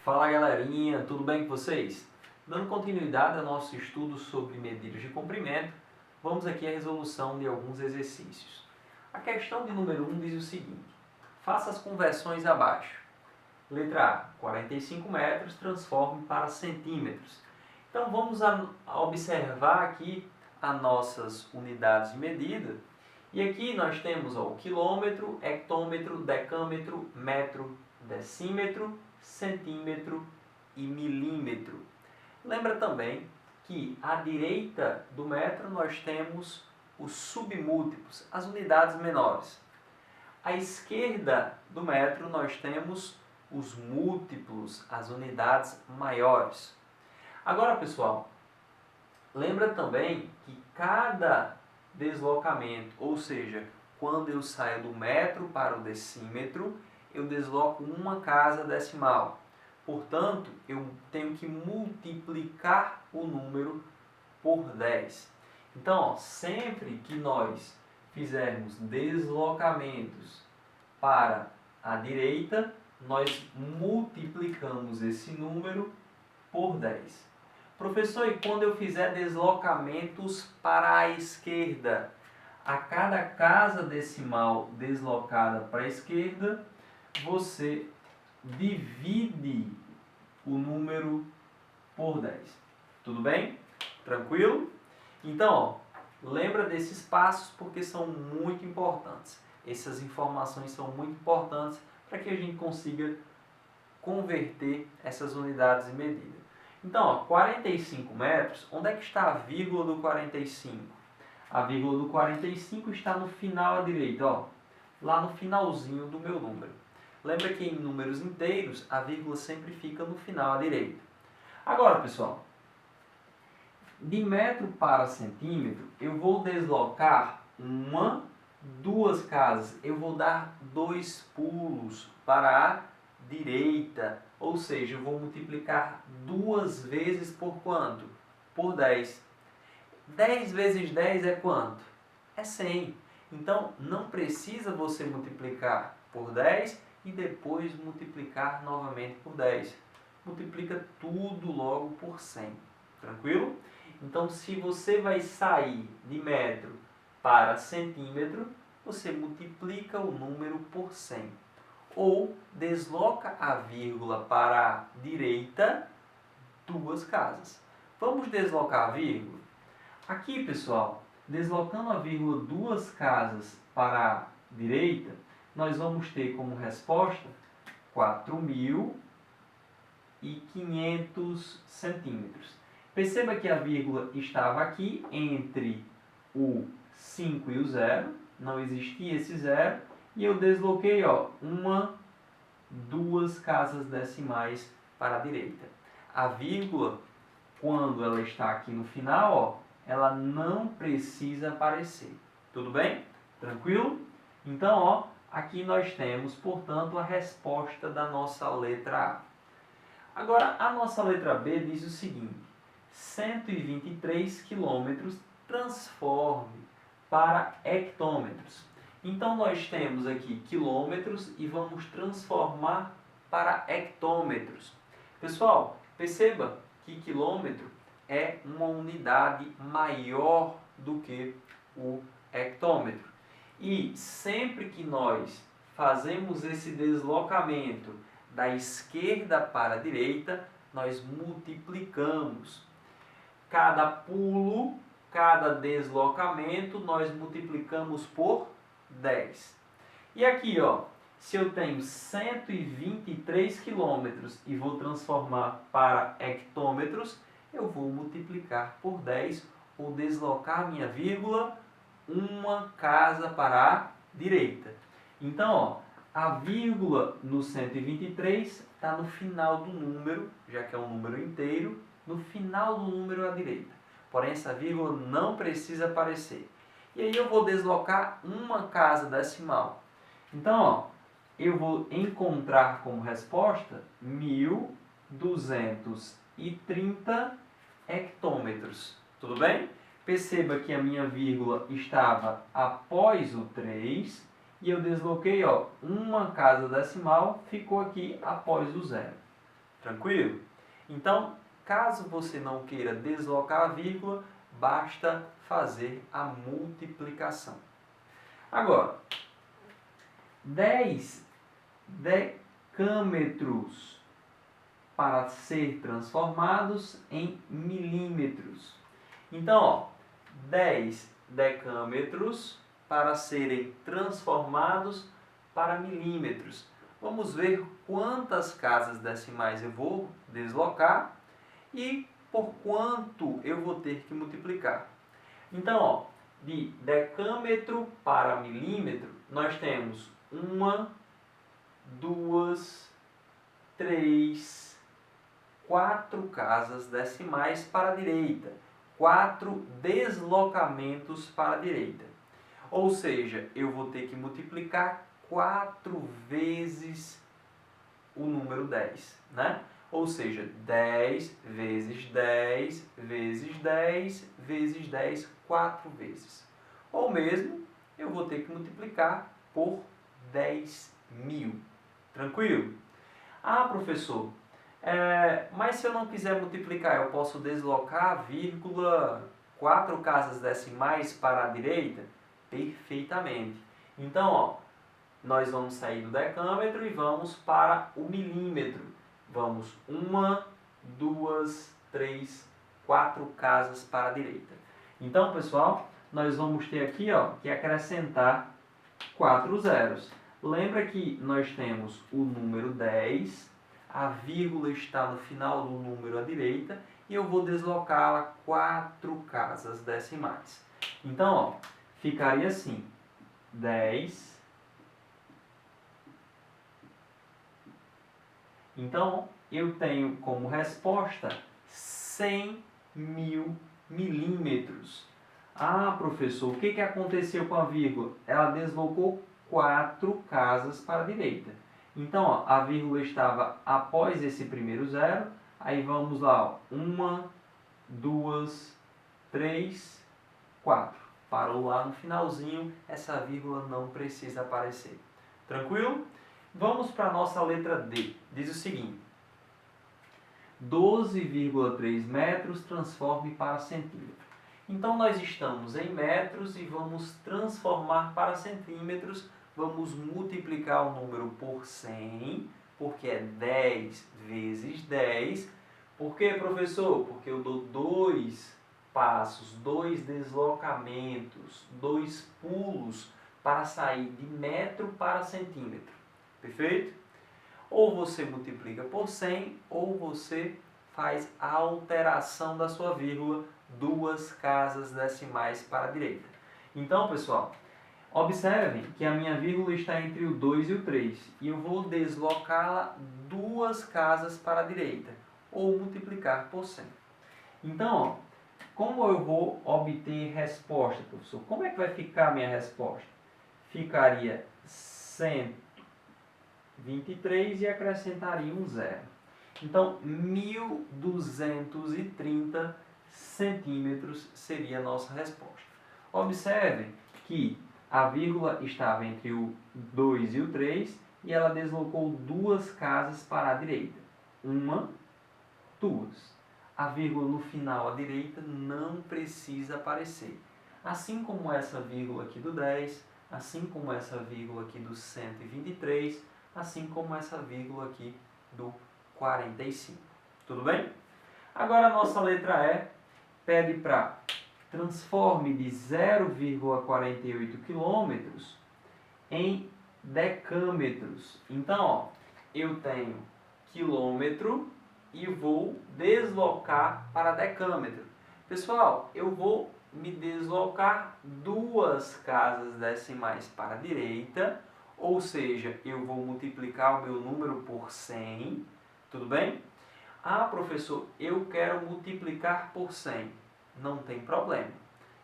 Fala galerinha, tudo bem com vocês? Dando continuidade ao nosso estudo sobre medidas de comprimento, vamos aqui à resolução de alguns exercícios. A questão de número 1 diz o seguinte: faça as conversões abaixo. Letra A, 45 metros, transforme para centímetros. Então vamos observar aqui as nossas unidades de medida. E aqui nós temos o quilômetro, hectômetro, decâmetro, metro, decímetro, centímetro e milímetro. Lembra também que à direita do metro nós temos os submúltiplos, as unidades menores. À esquerda do metro nós temos os múltiplos, as unidades maiores. Agora, pessoal, lembra também que cada deslocamento, ou seja, quando eu saio do metro para o decímetro, eu desloco uma casa decimal. Portanto, eu tenho que multiplicar o número por 10. Então, sempre que nós fizermos deslocamentos para a direita, nós multiplicamos esse número por 10. Professor, e quando eu fizer deslocamentos para a esquerda? A cada casa decimal deslocada para a esquerda, você divide o número por 10. Tudo bem? Tranquilo? Então, lembra desses passos porque são muito importantes. Essas informações são muito importantes para que a gente consiga converter essas unidades de medida. Então, 45 metros, onde é que está a vírgula do 45? A vírgula do 45 está no final à direita, lá no finalzinho do meu número. Lembra que em números inteiros, a vírgula sempre fica no final à direita. Agora, pessoal, de metro para centímetro, eu vou deslocar duas casas. Eu vou dar 2 pulos para a direita. Ou seja, eu vou multiplicar 2 vezes por quanto? Por 10. 10 vezes 10 é quanto? É 100. Então, não precisa você multiplicar por 10 e depois multiplicar novamente por 10. Multiplica tudo logo por 100. Tranquilo? Então, se você vai sair de metro para centímetro, você multiplica o número por 100. Ou desloca a vírgula para a direita 2 casas. Vamos deslocar a vírgula? Aqui, pessoal, deslocando a vírgula 2 casas para a direita, nós vamos ter como resposta 4.500 centímetros. Perceba que a vírgula estava aqui entre o 5 e o 0, não existia esse 0, e eu desloquei 2 casas decimais para a direita. A vírgula, quando ela está aqui no final, ela não precisa aparecer. Tudo bem? Tranquilo? Então, aqui nós temos, portanto, a resposta da nossa letra A. Agora, a nossa letra B diz o seguinte: 123 quilômetros transforme para hectômetros. Então, nós temos aqui quilômetros e vamos transformar para hectômetros. Pessoal, perceba que quilômetro é uma unidade maior do que o hectômetro. E sempre que nós fazemos esse deslocamento da esquerda para a direita, nós multiplicamos. Cada pulo, cada deslocamento, nós multiplicamos por 10. E aqui, se eu tenho 123 quilômetros e vou transformar para hectômetros, eu vou multiplicar por 10 ou deslocar minha vírgula uma casa para a direita. Então, a vírgula no 123 está no final do número, já que é um número inteiro, no final do número à direita. Porém, essa vírgula não precisa aparecer. E aí eu vou deslocar uma casa decimal. Então, eu vou encontrar como resposta 1.230 hectômetros. Tudo bem? Perceba que a minha vírgula estava após o 3 e eu desloquei uma casa decimal, ficou aqui após o 0. Tranquilo? Então, caso você não queira deslocar a vírgula, basta fazer a multiplicação. Agora, 10 decâmetros para ser transformados em milímetros. Então, ó, 10 decâmetros para serem transformados para milímetros. Vamos ver quantas casas decimais eu vou deslocar e por quanto eu vou ter que multiplicar. Então, ó, de decâmetro para milímetro, nós temos 1, 2, 3, 4 casas decimais para a direita, 4 deslocamentos para a direita. Ou seja, eu vou ter que multiplicar 4 vezes o número 10, né? Ou seja, 10 vezes 10 vezes 10 vezes 10, 4 vezes. Ou mesmo, eu vou ter que multiplicar por 10.000. Tranquilo? Ah, professor, mas se eu não quiser multiplicar, eu posso deslocar a vírgula 4 casas decimais para a direita? Perfeitamente. Então, ó, nós vamos sair do decâmetro e vamos para o milímetro. Vamos 1, 2, 3, 4 casas para a direita. Então, pessoal, nós vamos ter aqui, ó, que acrescentar 4 zeros. Lembra que nós temos o número 10, a vírgula está no final do número à direita e eu vou deslocá-la 4 casas decimais. Então, ó, ficaria assim, 10. Então, eu tenho como resposta 100.000 milímetros. Ah, professor, o que aconteceu com a vírgula? Ela deslocou 4 casas para a direita. Então, ó, a vírgula estava após esse primeiro zero. Aí vamos lá, 1, 2, 3, 4. Parou lá no finalzinho, essa vírgula não precisa aparecer. Tranquilo? Vamos para a nossa letra D. Diz o seguinte: 12,3 metros transforme para centímetro. Então, nós estamos em metros e vamos transformar para centímetros. Vamos multiplicar o número por 100, porque é 10 vezes 10. Por quê, professor? Porque eu dou 2 passos, 2 deslocamentos, 2 pulos para sair de metro para centímetro. Perfeito? Ou você multiplica por 100, ou você faz a alteração da sua vírgula, 2 casas decimais para a direita. Então, pessoal, observem que a minha vírgula está entre o 2 e o 3. E eu vou deslocá-la 2 casas para a direita, ou multiplicar por 100. Então, ó, como eu vou obter resposta, professor? Como é que vai ficar a minha resposta? Ficaria 123 e acrescentaria um zero. Então, 1.230 centímetros seria a nossa resposta. Observem que a vírgula estava entre o 2 e o 3 e ela deslocou 2 casas para a direita. 1, 2. A vírgula no final à direita não precisa aparecer. Assim como essa vírgula aqui do 10, assim como essa vírgula aqui do 123, assim como essa vírgula aqui do 45. Tudo bem? Agora a nossa letra E pede para transforme de 0,48 km em decâmetros. Então, ó, eu tenho quilômetro e vou deslocar para decâmetro. Pessoal, eu vou me deslocar 2 casas decimais para a direita, ou seja, eu vou multiplicar o meu número por 100, tudo bem? Ah, professor, eu quero multiplicar por 100. Não tem problema.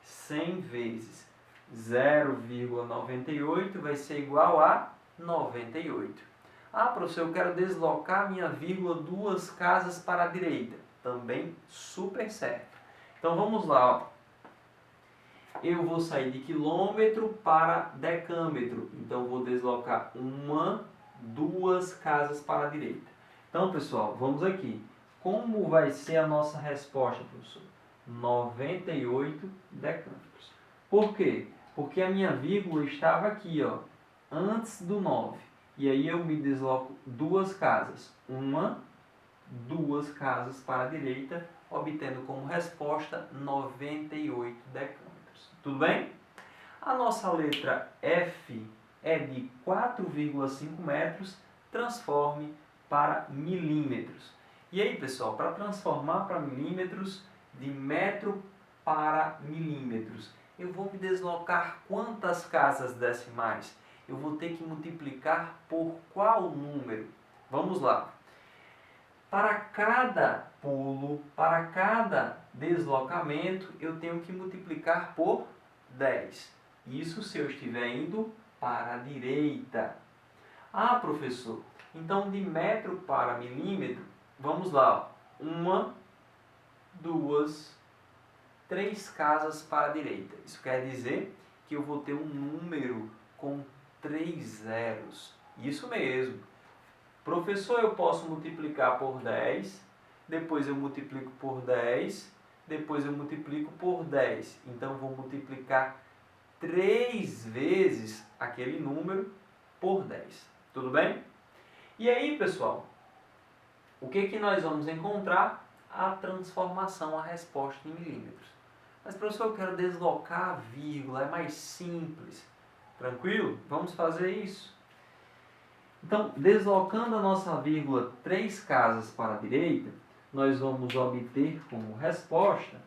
100 vezes 0,98 vai ser igual a 98. Ah, professor, eu quero deslocar minha vírgula 2 casas para a direita. Também super certo. Então vamos lá, ó. Eu vou sair de quilômetro para decâmetro. Então vou deslocar 1, 2 casas para a direita. Então, pessoal, vamos aqui. Como vai ser a nossa resposta, professor? 98 decâmetros. Por quê? Porque a minha vírgula estava aqui, ó, antes do 9. E aí eu me desloco 2 casas. 2 casas para a direita, obtendo como resposta 98 decâmetros. Tudo bem? A nossa letra F é de 4,5 metros, transforme para milímetros. E aí, pessoal, para transformar para milímetros, de metro para milímetros, eu vou me deslocar quantas casas decimais? Eu vou ter que multiplicar por qual número? Vamos lá. Para cada pulo, para cada deslocamento, eu tenho que multiplicar por 10. Isso se eu estiver indo para a direita. Ah, professor, então de metro para milímetro, vamos lá. 1, 2, 3 casas para a direita. Isso quer dizer que eu vou ter um número com 3 zeros. Isso mesmo. Professor, eu posso multiplicar por 10, depois eu multiplico por 10, depois eu multiplico por 10. Então, eu vou multiplicar 3 vezes aquele número por 10. Tudo bem? E aí, pessoal, o que nós vamos encontrar? A transformação, a resposta em milímetros. Mas, professor, eu quero deslocar a vírgula, é mais simples. Tranquilo? Vamos fazer isso. Então, deslocando a nossa vírgula 3 casas para a direita, nós vamos obter como resposta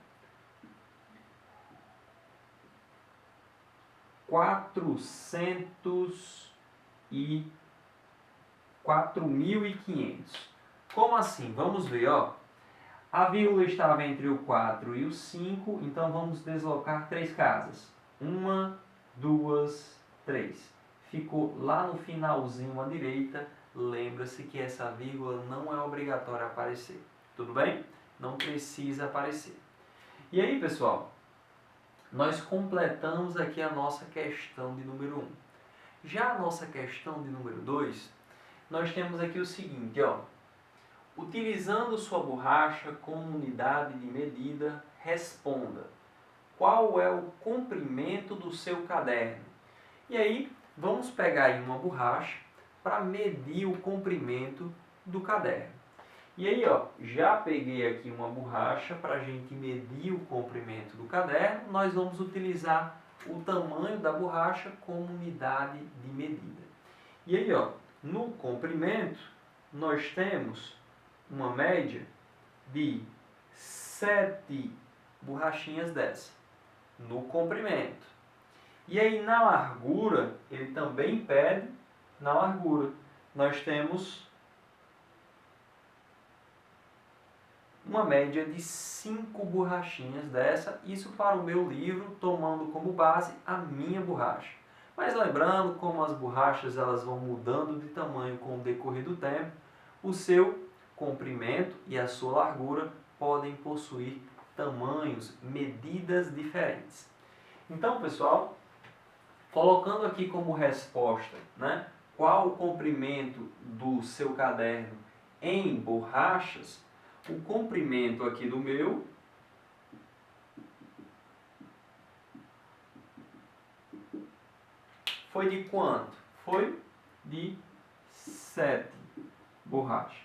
4.500. Como assim? Vamos ver, ó. A vírgula estava entre o 4 e o 5, então vamos deslocar 3 casas. 1, 2, 3. Ficou lá no finalzinho à direita. Lembra-se que essa vírgula não é obrigatória aparecer. Tudo bem? Não precisa aparecer. E aí, pessoal, nós completamos aqui a nossa questão de número 1. Já a nossa questão de número 2, nós temos aqui o seguinte, ó. Utilizando sua borracha como unidade de medida, responda. Qual é o comprimento do seu caderno? E aí, vamos pegar aí uma borracha para medir o comprimento do caderno. E aí, ó, já peguei aqui uma borracha para a gente medir o comprimento do caderno. Nós vamos utilizar o tamanho da borracha como unidade de medida. E aí, ó, no comprimento, nós temos uma média de 7 borrachinhas dessa no comprimento. E aí na largura, ele também pede, na largura, nós temos uma média de 5 borrachinhas dessa, isso para o meu livro, tomando como base a minha borracha. Mas lembrando, como as borrachas elas vão mudando de tamanho com o decorrer do tempo, o seu comprimento e a sua largura podem possuir tamanhos, medidas diferentes. Então, pessoal, colocando aqui como resposta, né, qual o comprimento do seu caderno em borrachas, o comprimento aqui do meu foi de quanto? Foi de 7 borrachas.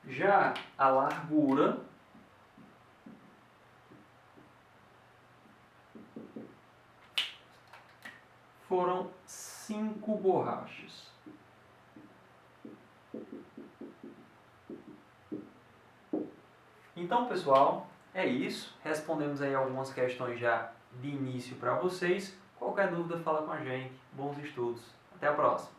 Já a largura foram 5 borrachas. Então, pessoal, é isso. Respondemos aí algumas questões já de início para vocês. Qualquer dúvida, fala com a gente. Bons estudos. Até a próxima.